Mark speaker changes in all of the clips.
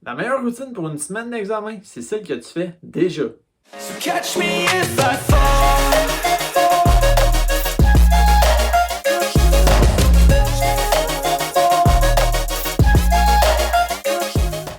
Speaker 1: La meilleure routine pour une semaine d'examen, c'est celle que tu fais déjà.
Speaker 2: So catch me if I fall.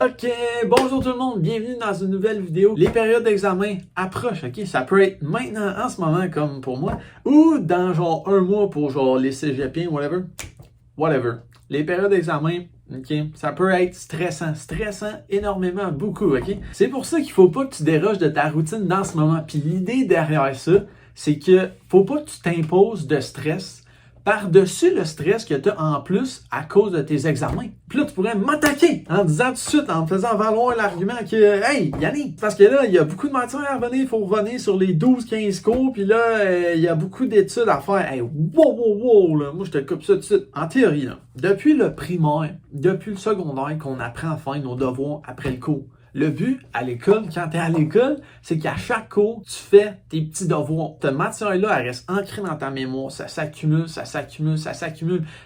Speaker 1: Ok, bonjour tout le monde, bienvenue dans une nouvelle vidéo. Les périodes d'examen approchent, ok? Ça peut être maintenant, en ce moment, comme pour moi, ou dans genre un mois pour genre les cégepiens, whatever. Les périodes d'examen, ok, ça peut être stressant énormément, beaucoup, ok? C'est pour ça qu'il faut pas que tu déroges de ta routine dans ce moment. Puis l'idée derrière ça, c'est que faut pas que tu t'imposes de stress par-dessus le stress que tu as en plus à cause de tes examens. Puis là, tu pourrais m'attaquer en disant tout de suite, en me faisant valoir l'argument que, hey, Yannick, parce que là, il y a beaucoup de matière à revenir, il faut revenir sur les 12-15 cours, puis là, il y a beaucoup d'études à faire. Hey, wow, là, moi, je te coupe ça tout de suite. En théorie, là, depuis le primaire, depuis le secondaire, qu'on apprend à faire nos devoirs après le cours. Le but à l'école, quand tu es à l'école, c'est qu'à chaque cours, tu fais tes petits devoirs. Cette matière-là, elle reste ancrée dans ta mémoire. Ça s'accumule.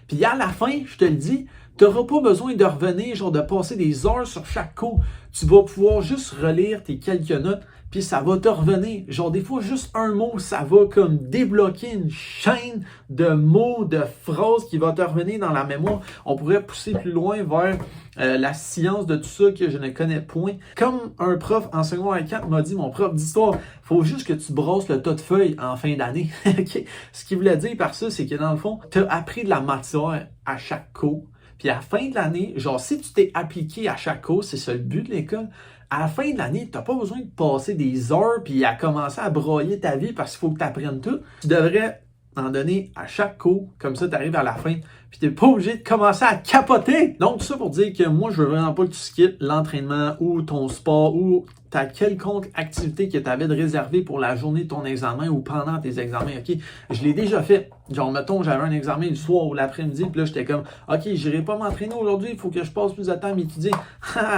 Speaker 1: Puis à la fin, je te le dis, tu n'auras pas besoin de revenir, genre de passer des heures sur chaque cours. Tu vas pouvoir juste relire tes quelques notes, puis ça va te revenir. Genre des fois, juste un mot, ça va comme débloquer une chaîne de mots, de phrases qui va te revenir dans la mémoire. On pourrait pousser plus loin vers la science de tout ça que je ne connais point. Comme un prof en secondaire 4 m'a dit, mon prof d'histoire, faut juste que tu brosses le tas de feuilles en fin d'année. Okay? Ce qu'il voulait dire par ça, c'est que dans le fond, tu as appris de la matière à chaque cours. Puis à la fin de l'année, genre si tu t'es appliqué à chaque cours, c'est ça le but de l'école, à la fin de l'année, tu n'as pas besoin de passer des heures puis à commencer à broyer ta vie parce qu'il faut que tu apprennes tout. Tu devrais en donner à chaque cours, comme ça tu arrives à la fin, puis tu n'es pas obligé de commencer à capoter. Donc tout ça pour dire que moi, je veux vraiment pas que tu skippes l'entraînement ou ton sport ou ta quelconque activité que tu avais de réservée pour la journée de ton examen ou pendant tes examens, ok? Je l'ai déjà fait. Genre, mettons, j'avais un examen le soir ou l'après-midi, puis là, j'étais comme, ok, j'irai pas m'entraîner aujourd'hui, il faut que je passe plus de temps à m'étudier.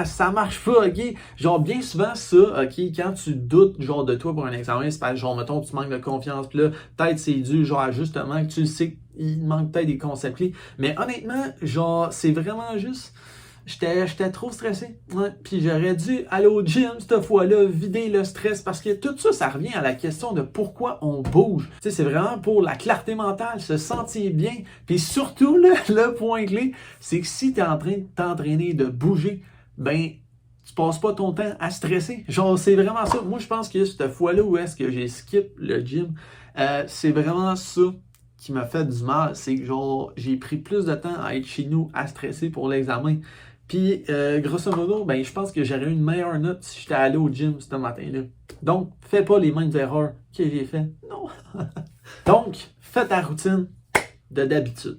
Speaker 1: Ça marche pas, ok? Genre, bien souvent, ça, ok, quand tu doutes, genre, de toi pour un examen, c'est pas genre, mettons, tu manques de confiance, puis là, peut-être c'est dû, genre, à justement, que tu le sais il manque peut-être des concepts clés. Mais honnêtement, genre, c'est vraiment juste... J'étais trop stressé. Ouais. Puis j'aurais dû aller au gym cette fois-là, vider le stress, parce que tout ça, ça revient à la question de pourquoi on bouge. Tu sais, c'est vraiment pour la clarté mentale, se sentir bien. Puis surtout, là, le point clé, c'est que si tu es en train de t'entraîner, de bouger, ben, tu passes pas ton temps à stresser. Genre, c'est vraiment ça. Moi, je pense que cette fois-là où est-ce que j'ai skip le gym, c'est vraiment ça qui m'a fait du mal. C'est que genre, j'ai pris plus de temps à être chez nous, à stresser pour l'examen. Puis, grosso modo, ben, je pense que j'aurais eu une meilleure note si j'étais allé au gym ce matin-là. Donc, fais pas les mêmes erreurs que j'ai fait. Non. Donc, fais ta routine de d'habitude.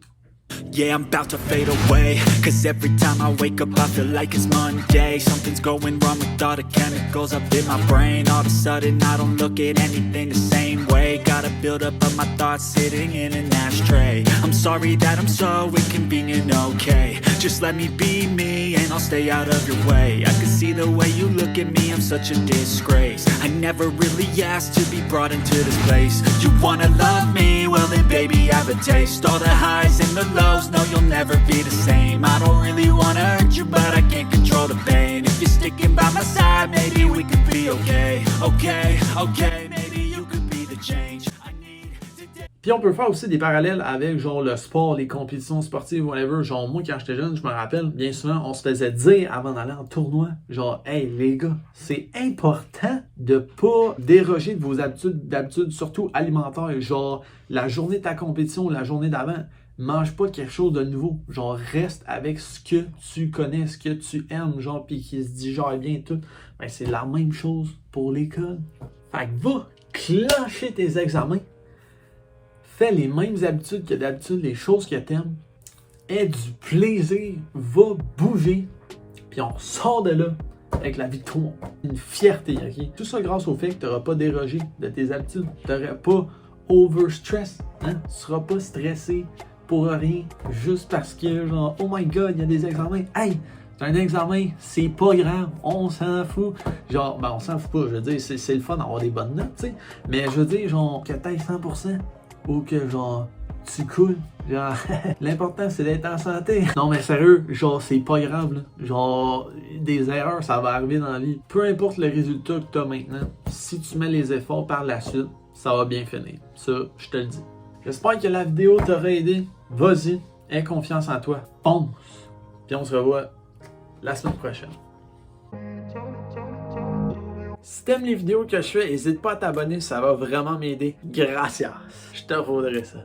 Speaker 2: Yeah, I'm about to fade away, cause every time I wake up I feel like it's Monday. Something's going wrong with all the chemicals up in my brain. All of a sudden I don't look at anything the same way. Gotta build up of my thoughts sitting in an ashtray. I'm sorry that I'm so inconvenient, okay? Just let me be me and I'll stay out of your way. I can see the way you look at me, I'm such a disgrace. I never really asked to be brought into this place. You wanna love me? Well then baby I have a taste. All the highs and the lows, no you'll never be the same. I don't really wanna hurt you but I can't control the pain. If you're sticking by my side, maybe we could be okay. Okay, maybe you could be the change I need today.
Speaker 1: Puis on peut faire aussi des parallèles avec genre le sport, les compétitions sportives, whatever. Genre moi quand j'étais jeune, je me rappelle, bien souvent, on se faisait dire avant d'aller en tournoi, genre hey les gars, c'est important de pas déroger de vos d'habitudes surtout alimentaires. Genre la journée de ta compétition, la journée d'avant, mange pas quelque chose de nouveau. Genre reste avec ce que tu connais, ce que tu aimes, genre puis qui se digère bien et tout. Ben c'est la même chose pour l'école. Fait que va clencher tes examens. Fais les mêmes habitudes que d'habitude, les choses que t'aimes. Aie du plaisir, va bouger, puis on sort de là avec la victoire. Une fierté, ok? Tout ça grâce au fait que tu n'auras pas dérogé de tes habitudes. Tu n'auras pas overstress, hein? Tu ne seras pas stressé pour rien, juste parce que genre, oh my god, il y a des examens. Hey! C'est un examen, c'est pas grave, on s'en fout. Genre, ben on s'en fout pas, je veux dire, c'est le fun d'avoir des bonnes notes, tu sais. Mais je veux dire, genre, que t'ailles 100%, ou que genre tu coules. Genre, l'important c'est d'être en santé. Non mais sérieux, genre c'est pas grave là. Genre, des erreurs ça va arriver dans la vie. Peu importe le résultat que t'as maintenant, si tu mets les efforts par la suite, ça va bien finir. Ça, je te le dis. J'espère que la vidéo t'aura aidé. Vas-y, aie confiance en toi. Fonce. Puis on se revoit la semaine prochaine. Si t'aimes les vidéos que je fais, n'hésite pas à t'abonner, ça va vraiment m'aider. Gracias. Je te vaudrais ça.